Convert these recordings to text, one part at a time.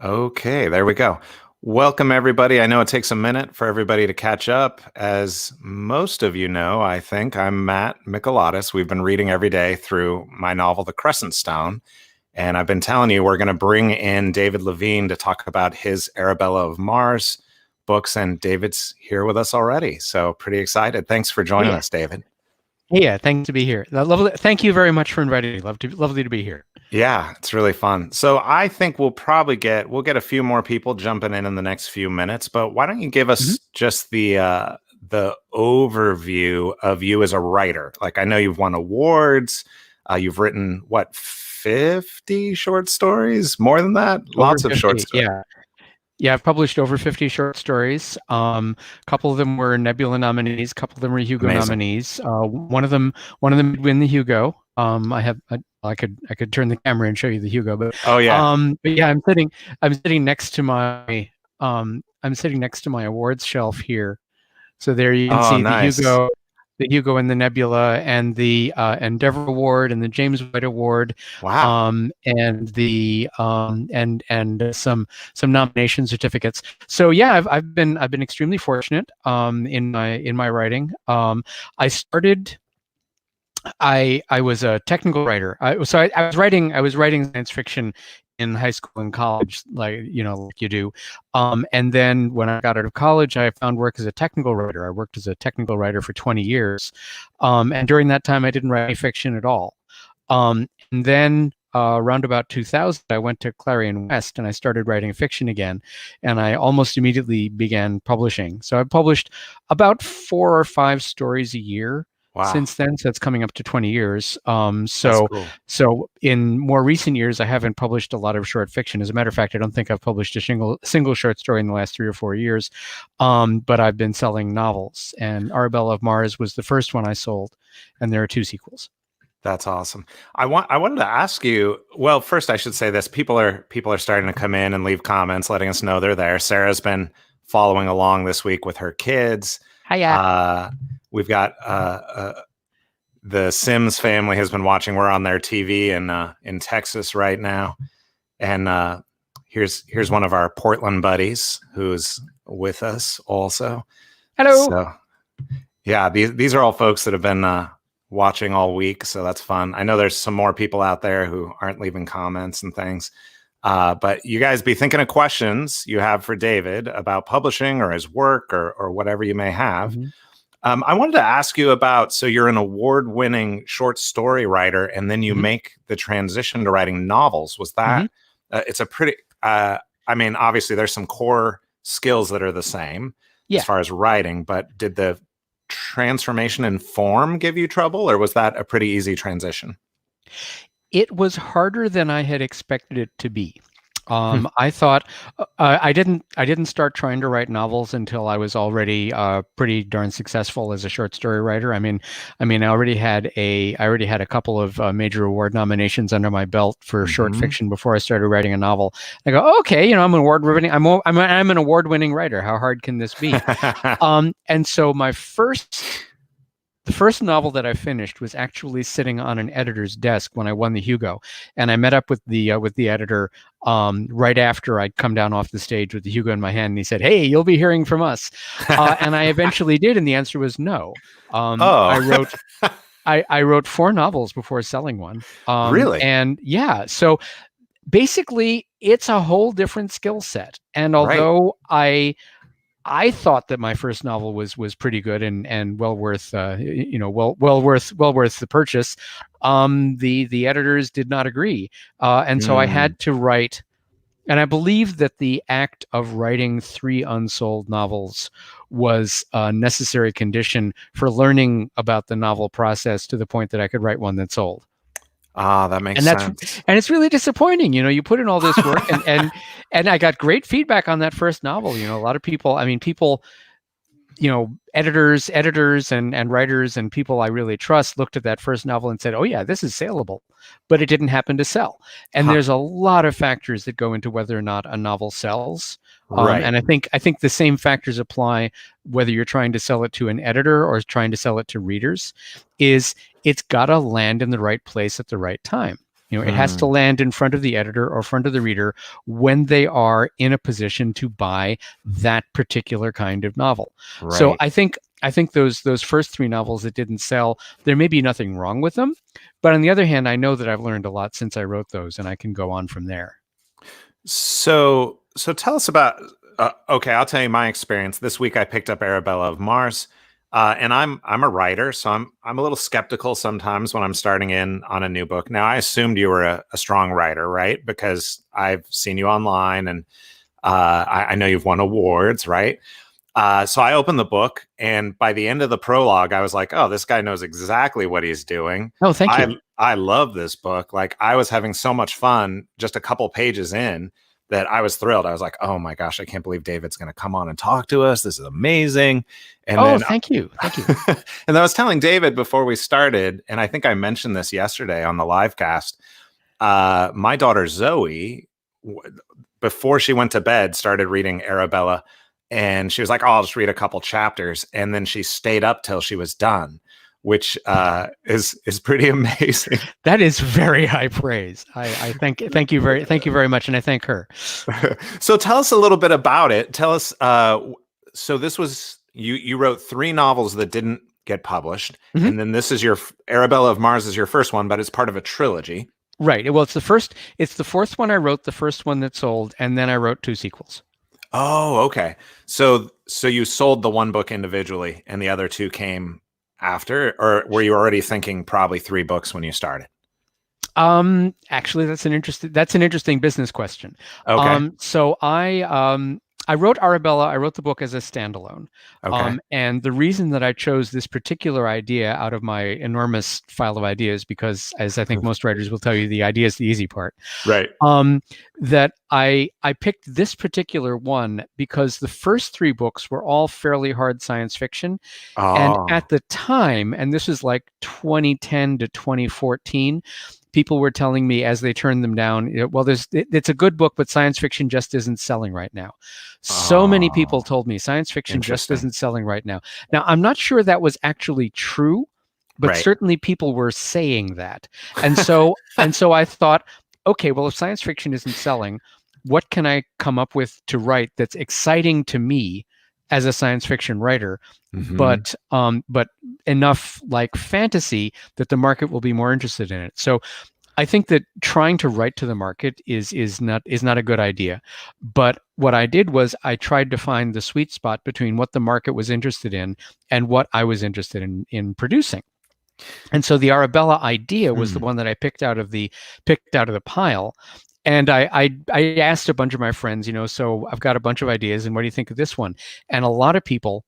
Okay, there we go. Welcome, everybody. I know it takes a minute for everybody to catch up. As most of you know, I think I'm Matt Michelatis. We've been reading every day through my novel, The Crescent Stone. And I've been telling you we're going to bring in David Levine to talk about his Arabella of Mars books. And David's here with us already. So pretty excited. Thanks for joining us, David. Yeah, thanks to be here. Lovely. Thank you very much for inviting me. Lovely to be here. Yeah, it's really fun. So I think we'll get a few more people jumping in the next few minutes. But why don't you give us just the overview of you as a writer? Like, I know you've won awards. You've written what, 50 short stories? More than that? Lots of short stories. Yeah, I've published over 50 short stories. A couple of them were Nebula nominees. A couple of them were Hugo nominees. One of them would win the Hugo. I could turn the camera and show you the Hugo, but oh yeah. But yeah, I'm sitting next to my awards shelf here. So there you can see nice. the Hugo and the Nebula and the Endeavor Award and the James White Award. Wow. And the and some nomination certificates. So yeah, I've been extremely fortunate in my writing. I was a technical writer. I was writing science fiction in high school and college, like you do. And then when I got out of college, I found work as a technical writer. I worked as a technical writer for 20 years. And during that time, I didn't write any fiction at all. And then around about 2000, I went to Clarion West and I started writing fiction again. And I almost immediately began publishing. So I published about 4 or 5 stories a year. Wow. Since then, so it's coming up to 20 years. So in more recent years, I haven't published a lot of short fiction. As a matter of fact, I don't think I've published a single short story in the last 3 or 4 years. But I've been selling novels, and Arabella of Mars was the first one I sold, and there are 2 sequels. That's awesome. I wanted to ask you. Well, first I should say this: people are starting to come in and leave comments, letting us know they're there. Sarah's been following along this week with her kids. Hiya. We've got the Sims family has been watching. We're on their TV in Texas right now, and here's one of our Portland buddies who's with us also. Hello. So, yeah, these are all folks that have been watching all week, so that's fun. I know there's some more people out there who aren't leaving comments and things. But you guys be thinking of questions you have for David about publishing or his work or whatever you may have. I wanted to ask you about, so you're an award-winning short story writer, and then you make the transition to writing novels. Was that, it's a pretty, I mean, obviously there's some core skills that are the same as far as writing, but did the transformation in form give you trouble, or was that a pretty easy transition? It was harder than I had expected it to be. I thought I didn't start trying to write novels until I was already pretty darn successful as a short story writer. I mean, I already had a couple of major award nominations under my belt for short fiction before I started writing a novel. I go, okay, I'm an award-winning. I'm an award-winning writer. How hard can this be? And so the first novel that I finished was actually sitting on an editor's desk when I won the Hugo, and I met up with the editor right after I'd come down off the stage with the Hugo in my hand, and he said, "Hey, you'll be hearing from us," and I eventually did, and the answer was no. I wrote 4 novels before selling one. Really? And yeah, so basically, it's a whole different skill set, and although I thought that my first novel was pretty good and well worth well worth the purchase. The editors did not agree, and so I had to write. And I believe that the act of writing 3 unsold novels was a necessary condition for learning about the novel process to the point that I could write one that sold. That makes sense. And it's really disappointing. You put in all this work and I got great feedback on that first novel. A lot of people, editors and writers and people I really trust looked at that first novel and said, "Oh yeah, this is saleable," but it didn't happen to sell. And there's a lot of factors that go into whether or not a novel sells. And I think the same factors apply whether you're trying to sell it to an editor or trying to sell it to readers. It's got to land in the right place at the right time. It has to land in front of the editor or front of the reader when they are in a position to buy that particular kind of novel. Right. So I think those first 3 novels that didn't sell, there may be nothing wrong with them, but on the other hand, I know that I've learned a lot since I wrote those, and I can go on from there. So tell us about. Okay, I'll tell you my experience. This week I picked up Arabella of Mars, and I'm a writer, so I'm a little skeptical sometimes when I'm starting in on a new book. Now, I assumed you were a strong writer, right? Because I've seen you online, and I know you've won awards, right? So I opened the book, and by the end of the prologue, I was like, "Oh, this guy knows exactly what he's doing." Oh, thank you. I love this book. Like, I was having so much fun just a couple pages in that I was thrilled. I was like, "Oh my gosh, I can't believe David's going to come on and talk to us. This is amazing." And then, thank you. and I was telling David before we started, and I think I mentioned this yesterday on the live cast. My daughter Zoe, before she went to bed, started reading Arabella. And she was like, "Oh, I'll just read a couple chapters." And then she stayed up till she was done, which is pretty amazing. That is very high praise. I thank you very much, and I thank her. So tell us a little bit about it. Tell us. So this was you wrote 3 novels that didn't get published, and then this is your Arabella of Mars is your first one, but it's part of a trilogy. Right. Well, it's the 4th one I wrote, the first one that sold, and then I wrote 2 sequels. Oh, okay. So you sold the one book individually and the other 2 came after, or were you already thinking probably 3 books when you started? Actually, that's an interesting business question. Okay. So I wrote Arabella. I wrote the book as a standalone. Okay. And the reason that I chose this particular idea out of my enormous file of ideas, because as I think most writers will tell you, the idea is the easy part. Right. That I picked this particular one because the first 3 books were all fairly hard science fiction. And at the time, and this is like 2010 to 2014, people were telling me as they turned them down, well, it's a good book, but science fiction just isn't selling right now. So many people told me science fiction just isn't selling right now. Now, I'm not sure that was actually true, but certainly people were saying that. And so I thought, okay, well, if science fiction isn't selling, what can I come up with to write that's exciting to me as a science fiction writer, but enough like fantasy that the market will be more interested in it. So I think that trying to write to the market is not a good idea. But what I did was I tried to find the sweet spot between what the market was interested in and what I was interested in producing. And so the Arabella idea was the one that I picked out of the pile. And I asked a bunch of my friends, so I've got a bunch of ideas, and what do you think of this one? And a lot of people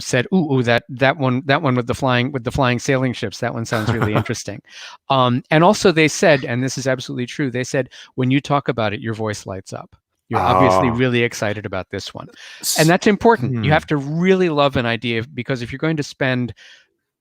said, "Ooh, that one with the flying sailing ships, that one sounds really interesting." And also they said, and this is absolutely true, they said, when you talk about it, your voice lights up. You're obviously really excited about this one, and that's important. You have to really love an idea, because if you're going to spend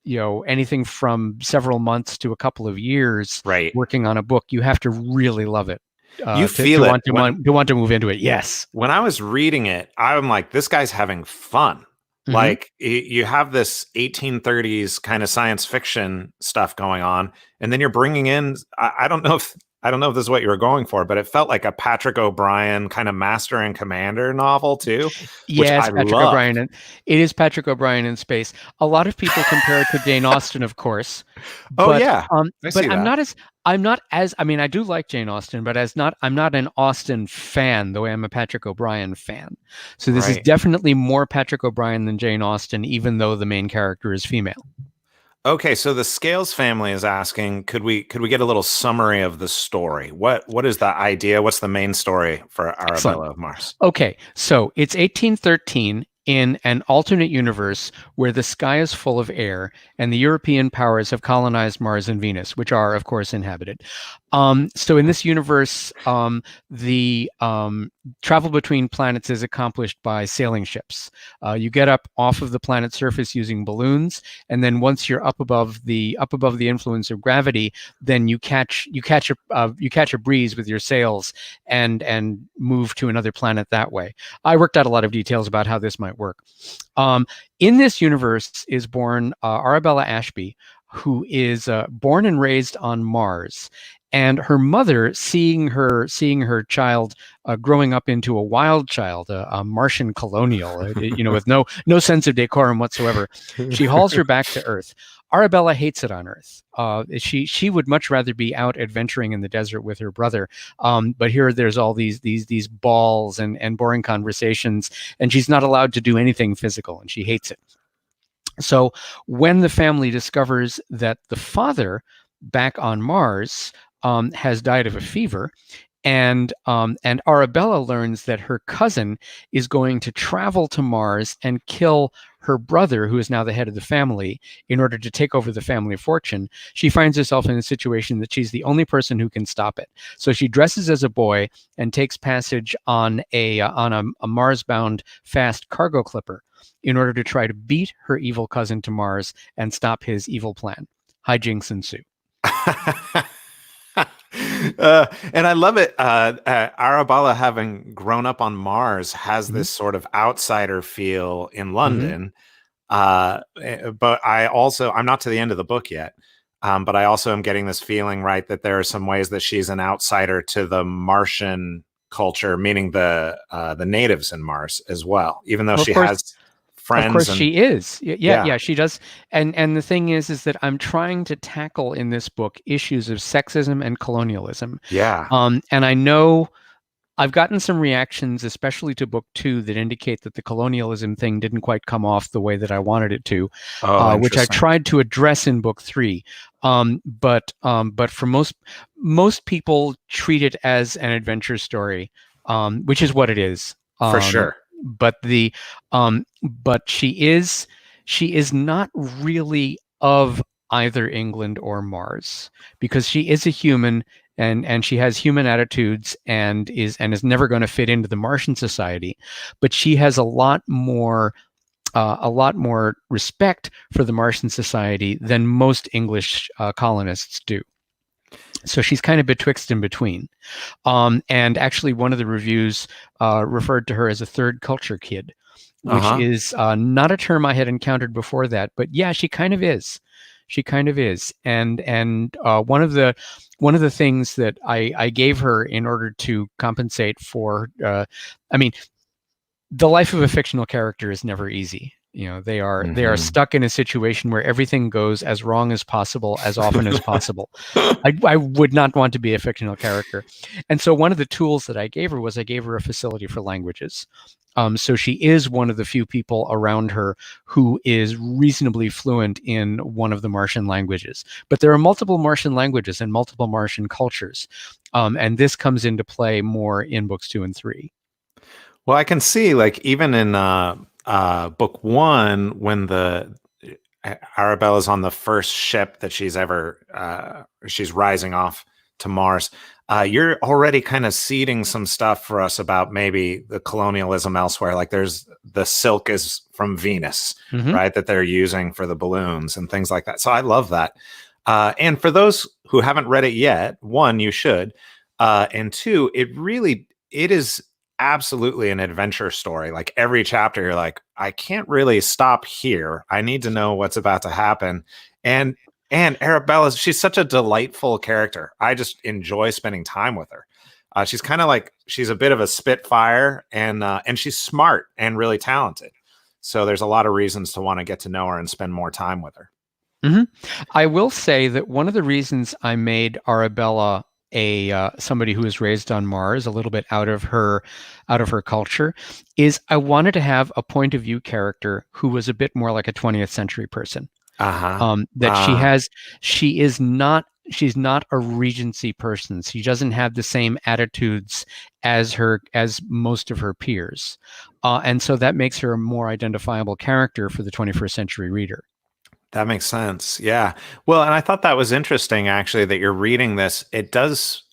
anything from several months to a couple of years working on a book, you have to really love it. You feel it to want to move into it. Yes. When I was reading it, I'm like, this guy's having fun. Like, you have this 1830s kind of science fiction stuff going on, and then you're bringing in, I don't know if this is what you were going for, but it felt like a Patrick O'Brian kind of Master and Commander novel too. Yes, Patrick O'Brian. It is Patrick O'Brian in space. A lot of people compare it to Jane Austen, of course. But I'm not as, I mean, I do like Jane Austen, but I'm not an Austen fan the way I'm a Patrick O'Brian fan. So this is definitely more Patrick O'Brian than Jane Austen, even though the main character is female. Okay, so the Scales family is asking, could we get a little summary of the story? What is the idea? What's the main story for Arabella of Mars? Okay, so it's 1813 in an alternate universe where the sky is full of air and the European powers have colonized Mars and Venus, which are, of course, inhabited. So in this universe, the travel between planets is accomplished by sailing ships. You get up off of the planet's surface using balloons, and then once you're up above the influence of gravity, then you catch a breeze with your sails and move to another planet that way. I worked out a lot of details about how this might work. In this universe is born Arabella Ashby, who is born and raised on Mars, and her mother, seeing her child growing up into a wild child, a Martian colonial, with no sense of decorum whatsoever, she hauls her back to Earth. Arabella hates it on Earth. She would much rather be out adventuring in the desert with her brother. But here there's all these balls and boring conversations, and she's not allowed to do anything physical, and she hates it. So when the family discovers that the father back on Mars has died of a fever, and Arabella learns that her cousin is going to travel to Mars and kill her brother, who is now the head of the family, in order to take over the family fortune, she finds herself in a situation that she's the only person who can stop it. So she dresses as a boy and takes passage on a Mars-bound fast cargo clipper in order to try to beat her evil cousin to Mars and stop his evil plan. Hijinks ensue. And I love it. Arabella, having grown up on Mars, has this sort of outsider feel in London. But I'm not to the end of the book yet. But I also am getting this feeling, right, that there are some ways that she's an outsider to the Martian culture, meaning the natives in Mars as well, even though she has friends. Of course, she is. Yeah, she does. And the thing is that I'm trying to tackle in this book issues of sexism and colonialism. Yeah. And I know I've gotten some reactions, especially to book 2, that indicate that the colonialism thing didn't quite come off the way that I wanted it to, which I tried to address in book 3. But for most people treat it as an adventure story, which is what it is. For sure. But but she is not really of either England or Mars, because she is a human and she has human attitudes and is never going to fit into the Martian society, but she has a lot more respect for the Martian society than most English colonists do. So she's kind of betwixt and between. And actually, one of the reviews referred to her as a third culture kid, which is not a term I had encountered before that. But yeah, she kind of is. She kind of is. And one of the things that I gave her in order to compensate for, the life of a fictional character is never easy. They are stuck in a situation where everything goes as wrong as possible, as often as possible. I would not want to be a fictional character. And so one of the tools that I gave her was I gave her a facility for languages. So she is one of the few people around her who is reasonably fluent in one of the Martian languages. But there are multiple Martian languages and multiple Martian cultures. And this comes into play more in books 2 and 3. Well, I can see, like, even in book 1, when Arabella's on the first ship that she's rising off to Mars, you're already kind of seeding some stuff for us about maybe the colonialism elsewhere. Like, there's the silk is from Venus, right, that they're using for the balloons and things like that. So I love that. And for those who haven't read it yet, 1, you should, and 2, it is absolutely an adventure story. Like, every chapter you're like, I can't really stop here. I need to know what's about to happen. And Arabella, she's such a delightful character. I just enjoy spending time with her. She's kind of like, she's a bit of a spitfire, and she's smart and really talented. So there's a lot of reasons to want to get to know her and spend more time with her. I will say that one of the reasons I made Arabella somebody who was raised on Mars, a little bit out of her culture, is I wanted to have a point of view character who was a bit more like a 20th century person. She's not a Regency person. She doesn't have the same attitudes as most of her peers, and so that makes her a more identifiable character for the 21st century reader. That makes sense. Yeah. Well, and I thought that was interesting, actually, that you're reading this. It's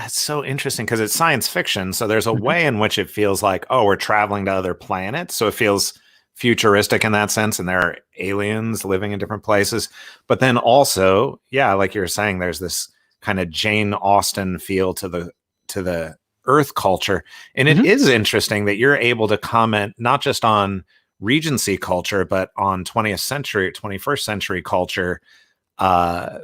so interesting because it's science fiction. So there's a way in which it feels like, oh, we're traveling to other planets. So it feels futuristic in that sense. And there are aliens living in different places. But then also, yeah, like you were saying, there's this kind of Jane Austen feel to the Earth culture. And it is interesting that you're able to comment not just on Regency culture, but on 21st century culture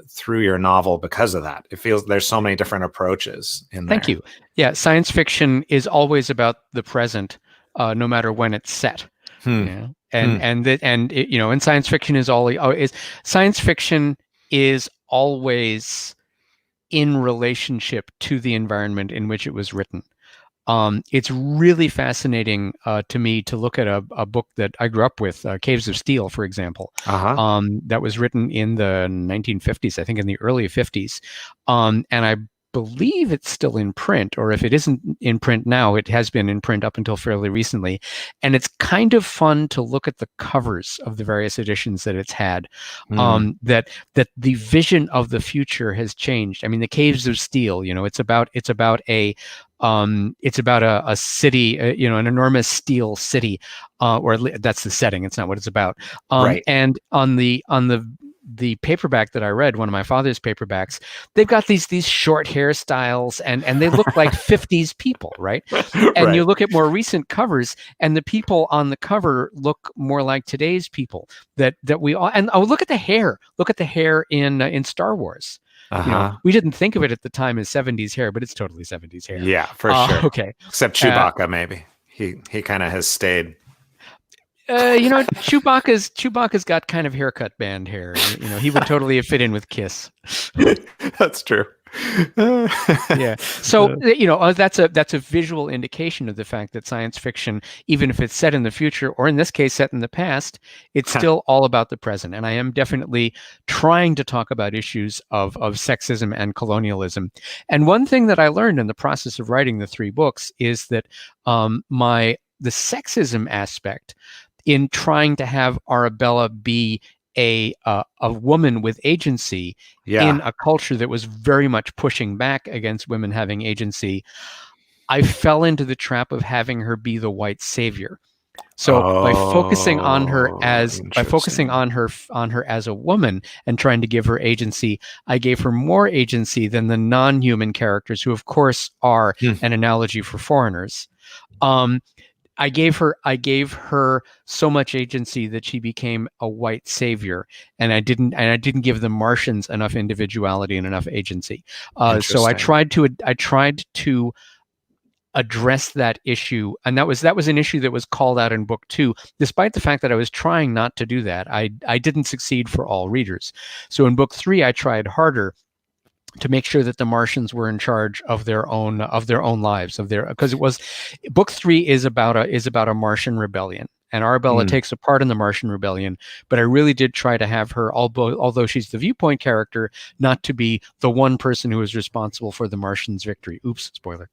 through your novel because of that. It feels there's so many different approaches in there. Thank you. Yeah, science fiction is always about the present, no matter when it's set. And science fiction science fiction is always in relationship to the environment in which it was written. It's really fascinating to me to look at a book that I grew up with, Caves of Steel, for example, that was written in the 1950s, I think in the early 50s. And I believe it's still in print, or if it isn't in print now, it has been in print up until fairly recently. And it's kind of fun to look at the covers of the various editions that it's had, that the vision of the future has changed. I mean, the Caves of Steel, it's about a city, an enormous steel city, or that's the setting. It's not what it's about. Right. And on the paperback that I read, one of my father's paperbacks, they've got these short hairstyles and they look like 50s people, right? And you look at more recent covers and the people on the cover look more like today's people that we all, and look at the hair in Star Wars. We didn't think of it at the time as 70s hair, but it's totally 70s hair. Yeah, for sure. Okay. Except Chewbacca, maybe. He kind of has stayed. Chewbacca's got kind of haircut band hair. He would totally fit in with Kiss. That's true. Yeah. So that's a visual indication of the fact that science fiction, even if it's set in the future, or in this case set in the past, it's still all about the present. And I am definitely trying to talk about issues of sexism and colonialism. And one thing that I learned in the process of writing the 3 books is that the sexism aspect in trying to have Arabella be a woman with agency in a culture that was very much pushing back against women having agency, I fell into the trap of having her be the white savior. So by focusing on her as a woman and trying to give her agency, I gave her more agency than the non-human characters, who of course are an analogy for foreigners. I gave her so much agency that she became a white savior, and I didn't give the Martians enough individuality and enough agency. So I tried to address that issue, and that was an issue that was called out in book 2, despite the fact that I was trying not to do that. I didn't succeed for all readers. So in book 3, I tried harder to make sure that the Martians were in charge of their own lives, because book 3 is about a Martian rebellion, and Arabella takes a part in the Martian rebellion. But I really did try to have her, although she's the viewpoint character, not to be the one person who is responsible for the Martians' victory. Oops, spoiler.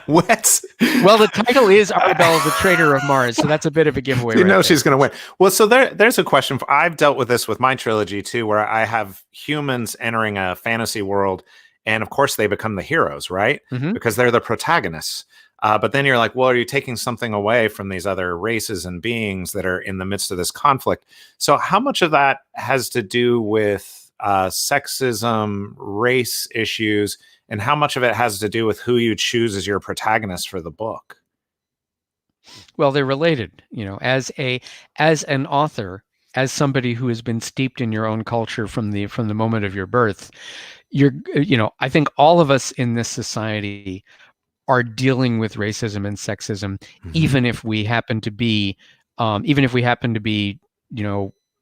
What? Well, the title is Arabella, the Traitor of Mars, so that's a bit of a giveaway. She's going to win. Well, so there's a question. I've dealt with this with my trilogy too, where I have humans entering a fantasy world, and of course they become the heroes, right? Because they're the protagonists. But then you're like, well, are you taking something away from these other races and beings that are in the midst of this conflict? So how much of that has to do with sexism, race issues, and how much of it has to do with who you choose as your protagonist for the book? Well, they're related. As an author, as somebody who has been steeped in your own culture from the moment of your birth, I think all of us in this society are dealing with racism and sexism, even if we happen to be,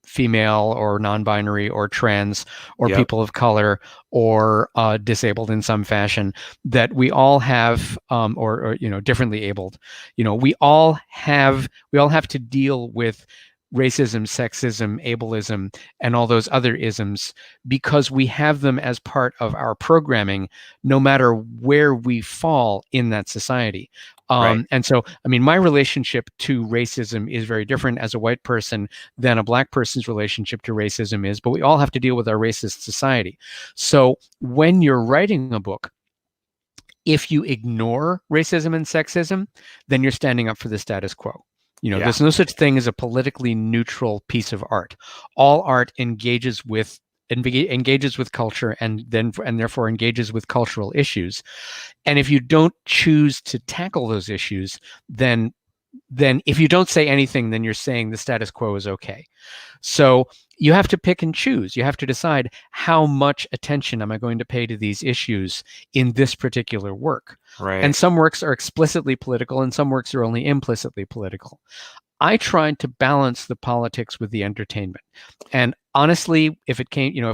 female or non-binary or trans or people of color or disabled in some fashion, that we all have, or differently abled. We all have to deal with racism, sexism, ableism, and all those other isms, because we have them as part of our programming, no matter where we fall in that society. And so, my relationship to racism is very different as a white person than a black person's relationship to racism is, but we all have to deal with our racist society. So when you're writing a book, if you ignore racism and sexism, then you're standing up for the status quo. There's no such thing as a politically neutral piece of art. All art engages with culture and therefore engages with cultural issues. And if you don't choose to tackle those issues, then then if you don't say anything, then you're saying the status quo is okay. So you have to pick and choose. You have to decide how much attention am I going to pay to these issues in this particular work. Right. And some works are explicitly political and some works are only implicitly political. I tried to balance the politics with the entertainment. And honestly, if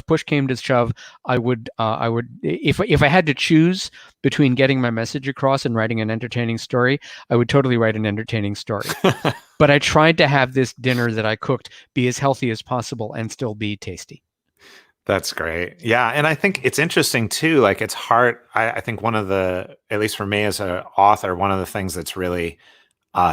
push came to shove, I would, if I had to choose between getting my message across and writing an entertaining story, I would totally write an entertaining story. But I tried to have this dinner that I cooked be as healthy as possible and still be tasty. That's great. Yeah. And I think it's interesting too. Like, it's hard. I think one of the, at least for me as an author, one of the things that's really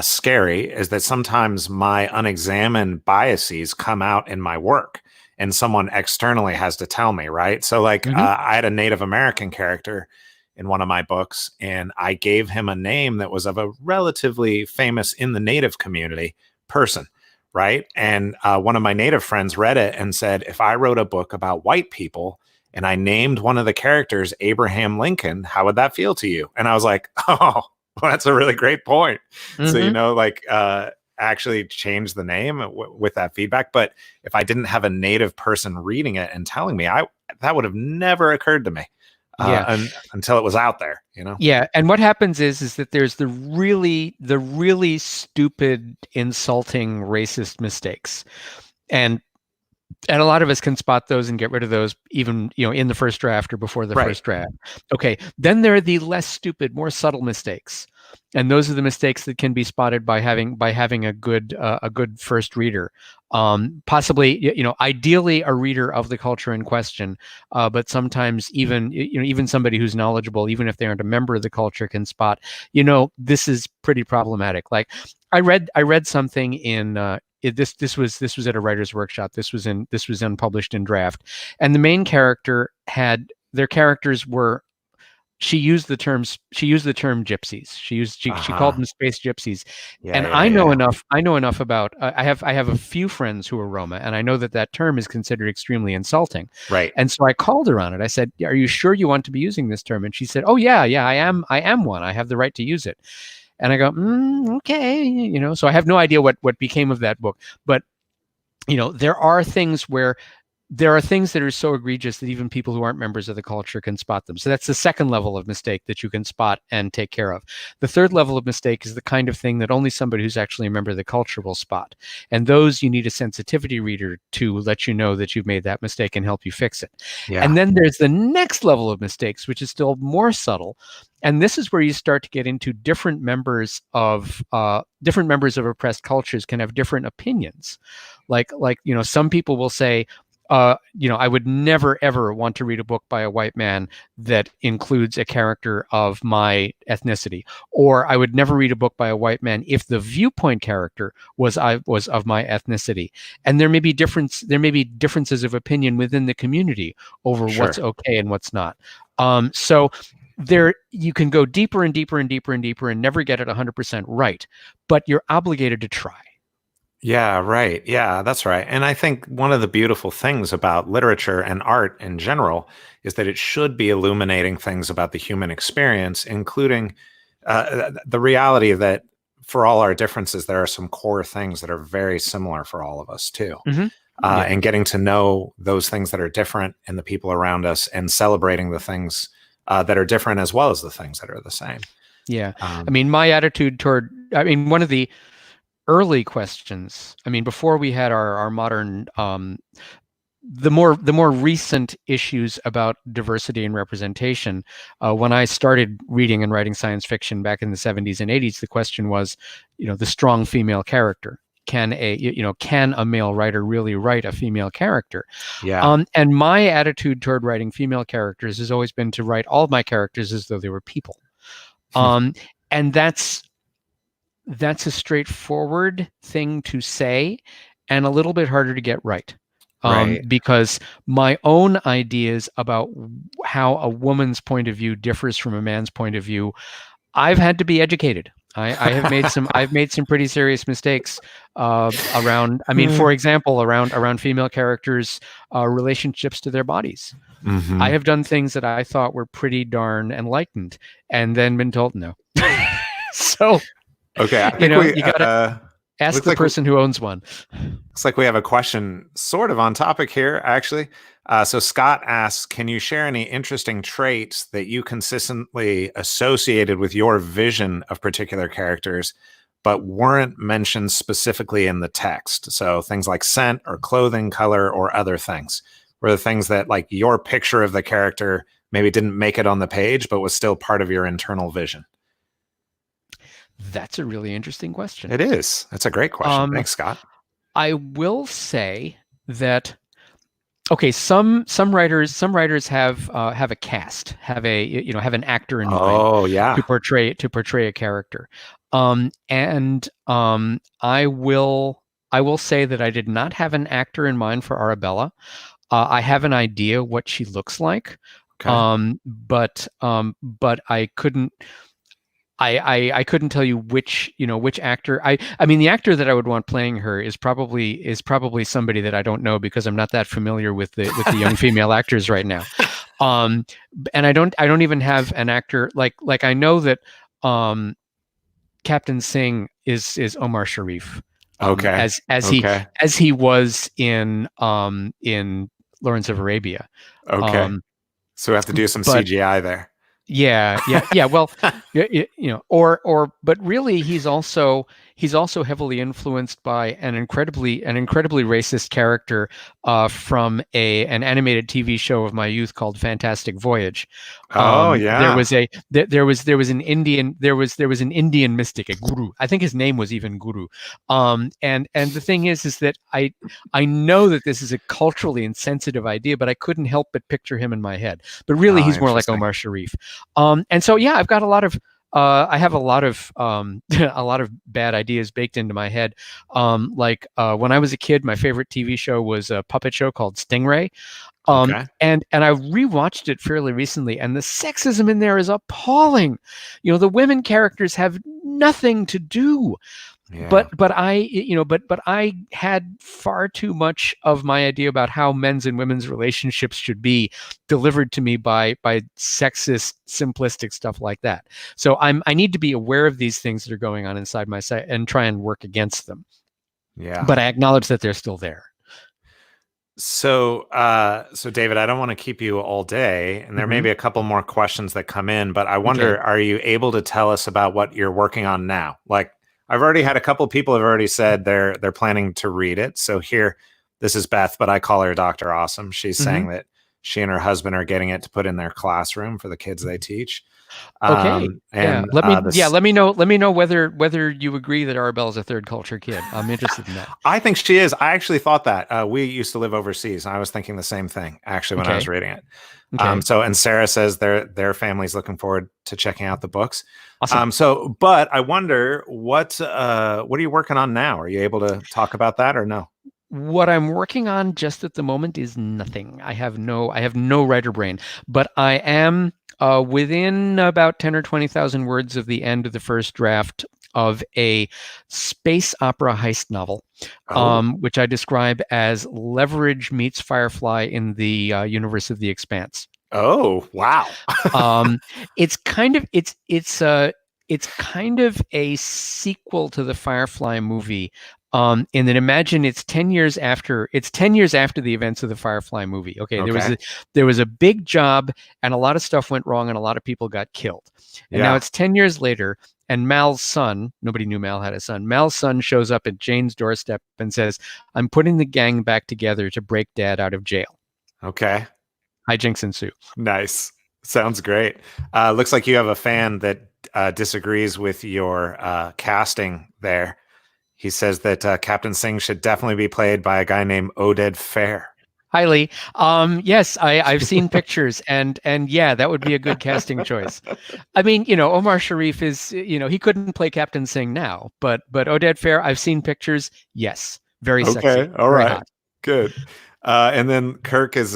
scary is that sometimes my unexamined biases come out in my work and someone externally has to tell me, right? So like I had a Native American character in one of my books, and I gave him a name that was of a relatively famous in the Native community person, right? And one of my Native friends read it and said, if I wrote a book about white people and I named one of the characters Abraham Lincoln, how would that feel to you? And I was like, oh, well, that's a really great point. So, like actually change the name with that feedback. But if I didn't have a Native person reading it and telling me, that would have never occurred to me until it was out there, Yeah. And what happens is that there's the really stupid, insulting, racist mistakes. And a lot of us can spot those and get rid of those even, in the first draft or before the first draft. Okay. Then there are the less stupid, more subtle mistakes. And those are the mistakes that can be spotted by having a good first reader. Possibly, ideally a reader of the culture in question, but sometimes even somebody who's knowledgeable, even if they aren't a member of the culture, can spot, this is pretty problematic. Like I read something in this was at a writer's workshop. This was unpublished in draft, and the main character their characters were. She used the term gypsies. She called them space gypsies. I know enough about. I have a few friends who are Roma, and I know that term is considered extremely insulting. Right. And so I called her on it. I said, "Are you sure you want to be using this term?" And she said, "Oh yeah, I am. I am one. I have the right to use it." And I go, okay, So I have no idea what became of that book, but there are things that are so egregious that even people who aren't members of the culture can spot them. So that's the second level of mistake that you can spot and take care of. The third level of mistake is the kind of thing that only somebody who's actually a member of the culture will spot. And those you need a sensitivity reader to let you know that you've made that mistake and help you fix it. Yeah. And then there's the next level of mistakes, which is still more subtle. And this is where you start to get into different members of oppressed cultures can have different opinions. Like some people will say, I would never, ever want to read a book by a white man that includes a character of my ethnicity, or I would never read a book by a white man if the viewpoint character was of my ethnicity. And there may be differences of opinion within the community over what's okay and what's not. So there, you can go deeper and deeper and deeper and deeper and never get it 100% right, but you're obligated to try. Yeah, right. Yeah, that's right. And I think one of the beautiful things about literature and art in general is that it should be illuminating things about the human experience, including the reality that for all our differences, there are some core things that are very similar for all of us too. And getting to know those things that are different in the people around us and celebrating the things that are different as well as the things that are the same. Yeah. My attitude one of the early questions, before we had our modern, the more recent issues about diversity and representation, when I started reading and writing science fiction back in the 70s and 80s, the question was, the strong female character. Can a male writer really write a female character? Yeah. And my attitude toward writing female characters has always been to write all of my characters as though they were people. And that's a straightforward thing to say and a little bit harder to get right. Because my own ideas about how a woman's point of view differs from a man's point of view, I've had to be educated. I've made some pretty serious mistakes around. For example, around female characters' relationships to their bodies. I have done things that I thought were pretty darn enlightened, and then been told no. So Okay, I You think know, we you gotta ask looks the like we, person who owns one. looks like we have a question sort of on topic here, actually. So Scott asks, can you share any interesting traits that you consistently associated with your vision of particular characters, but weren't mentioned specifically in the text? So things like scent or clothing color or other things. Were the things that like your picture of the character maybe didn't make it on the page, but was still part of your internal vision? That's a really interesting question. It is. That's a great question. Um, Thanks, Scott. I will say that okay, some writers have a cast, have an actor in mind Oh, yeah. to portray a character. I will say that I did not have an actor in mind for Arabella. I have an idea what she looks like, Okay. but I couldn't tell you which actor. I mean the actor that I would want playing her is probably somebody that I don't know because I'm not that familiar with the young female actors right now. Um, and I don't even have an actor like I know that Captain Singh is Omar Sharif, Okay. as he Okay. as he was in Lawrence of Arabia. Okay. Um, So we have to do some but CGI there. yeah. Well, but really, he's also heavily influenced by an incredibly racist character from an animated TV show of my youth called Fantastic Voyage. Oh, There yeah. was a there was an Indian mystic, a guru. I think his name was even Guru. And the thing is that I know that this is a culturally insensitive idea, but I couldn't help but picture him in my head. But really, Oh, he's more like interesting. Omar Sharif. And so, yeah, I've got I have a lot of a lot of bad ideas baked into my head. When I was a kid, my favorite TV show was a puppet show called Stingray. Okay. And I rewatched it fairly recently, and the sexism in there is appalling. The women characters have nothing to do. Yeah. But I had far too much of my idea about how men's and women's relationships should be delivered to me by sexist, simplistic stuff like that. So I need to be aware of these things that are going on inside my site and try and work against them. Yeah. But I acknowledge that they're still there. So David, I don't want to keep you all day, and there may Mhm. be a couple more questions that come in, but I Okay. wonder, are you able to tell us about what you're working on now? Like, I've already had a couple people have already said they're planning to read it. So here, this is Beth, but I call her Dr. Awesome. She's Mhm. saying that she and her husband are getting it to put in their classroom for the kids they teach. Okay. Yeah. And Yeah, this let me know whether you agree that Arabella's a third culture kid. I'm interested in that. I think she is. I actually thought that. We used to live overseas, and I was thinking the same thing actually when I was Okay. reading it. Okay. And Sarah says their family's looking forward to checking out the books. Awesome. But I wonder what are you working on now? Are you able to talk about that or no? What I'm working on just at the moment is nothing. I have no writer brain, but I am within about 10 or 20,000 words of the end of the first draft of a space opera heist novel, Oh, which I describe as Leverage meets Firefly in the universe of The Expanse. oh, wow. Um, it's kind of it's kind of a sequel to the Firefly movie. In that imagine it's 10 years after the events of the Firefly movie. Okay, Okay. there was a big job and a lot of stuff went wrong and a lot of people got killed. And now Yeah. it's 10 years later and Mal's son, nobody knew Mal had a son. Mal's son shows up at Jane's doorstep and says, "I'm putting the gang back together to break dad out of jail." Okay. Hijinks ensue. Nice. Sounds great. Looks like you have a fan that disagrees with your casting there. He says that Captain Singh should definitely be played by a guy named Oded Fair. Hi, Lee. Yes, I've seen pictures, and yeah, that would be a good casting choice. I mean, Omar Sharif is, he couldn't play Captain Singh now, but Oded Fair, I've seen pictures. Yes, very Okay, sexy, all very right, hot. good. And then Kirk is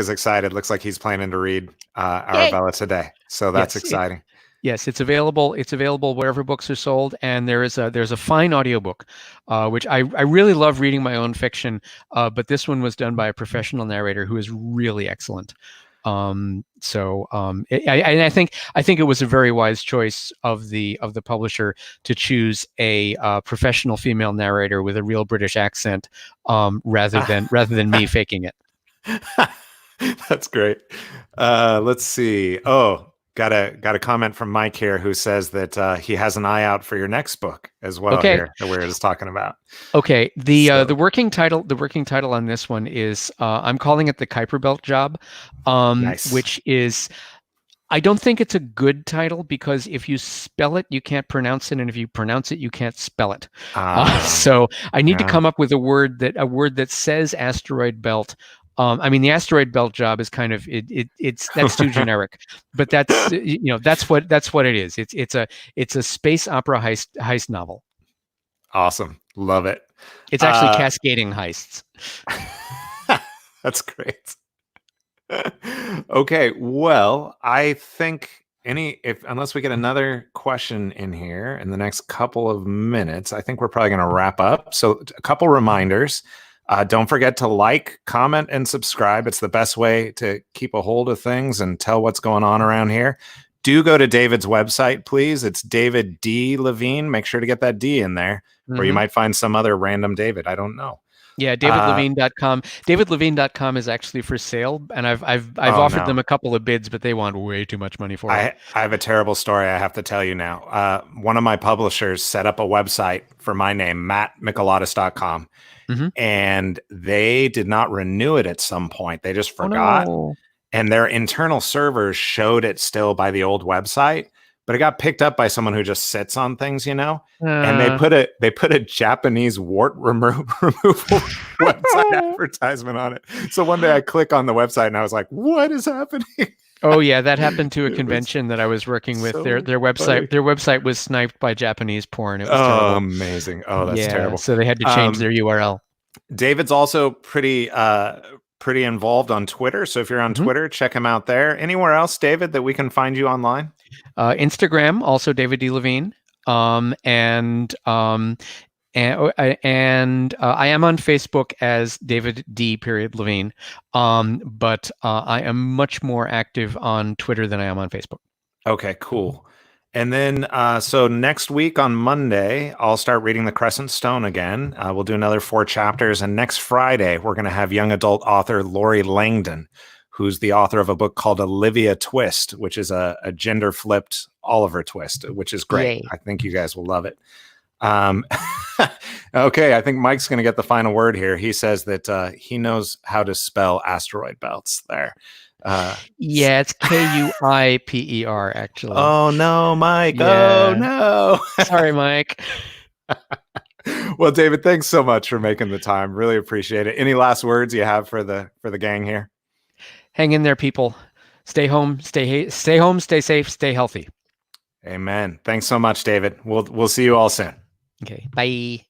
excited. Looks like he's planning to read Yay! Arabella today, so that's Yes, exciting. yes, it's available. It's available wherever books are sold, and there's a fine audiobook, which I really love reading my own fiction, but this one was done by a professional narrator who is really excellent. I think it was a very wise choice of the publisher to choose a professional female narrator with a real British accent, rather than me faking it. That's great. Let's see. Oh, got a comment from Mike here who says that he has an eye out for your next book as well. Okay. Here that we're just talking about. Okay. The working title on this one is I'm calling it the Kuiper Belt Job, Nice. which is, I don't think it's a good title, because if you spell it, you can't pronounce it, and if you pronounce it, you can't spell it. So I need to come up with a word that says asteroid belt. I mean, the asteroid belt job is kind of that's too generic, but that's that's what it is. It's a space opera heist novel. Awesome, love it. It's actually cascading heists. That's great. Okay, well, I think unless we get another question in here in the next couple of minutes, I think we're probably going to wrap up. So a couple reminders. Don't forget to like, comment, and subscribe. It's the best way to keep a hold of things and tell what's going on around here. Do go to David's website, please. It's David D. Levine. Make sure to get that D in there, or you might find some other random David. I don't know. Yeah, davidlevine.com. Davidlevine.com is actually for sale, and I've offered them a couple of bids, but they want way too much money for it. I have a terrible story I have to tell you now. One of my publishers set up a website for my name, mattmichelatis.com, and they did not renew it at some point. They just forgot. Oh, no. And their internal servers showed it still by the old website, but it got picked up by someone who just sits on things, and they put a Japanese wart removal website advertisement on it. So one day I click on the website and I was like, what is happening? Oh yeah, that happened to a convention that I was working with. So their website was sniped by Japanese porn. It was terrible. Amazing. Oh, that's terrible. So they had to change their URL. David's also pretty involved on Twitter. So if you're on Twitter, check him out there. Anywhere else, David, that we can find you online? Instagram, also David D. Levine. And I am on Facebook as David D. Levine. But I am much more active on Twitter than I am on Facebook. Okay, cool. And then, so next week on Monday, I'll start reading The Crescent Stone again. We'll do another 4 chapters. And next Friday, we're going to have young adult author Lori Langdon, who's the author of a book called Olivia Twist, which is a gender-flipped Oliver Twist, which is great. Yay. I think you guys will love it. Okay, I think Mike's going to get the final word here. He says that he knows how to spell asteroid belts there. Yeah, it's Kuiper, actually. Oh no, Mike. Yeah. Oh no. Sorry, Mike. Well, David, thanks so much for making the time. Really appreciate it. Any last words you have for the gang here? Hang in there, people. Stay home, stay safe, stay healthy. Amen. Thanks so much, David. We'll see you all soon. Okay. Bye.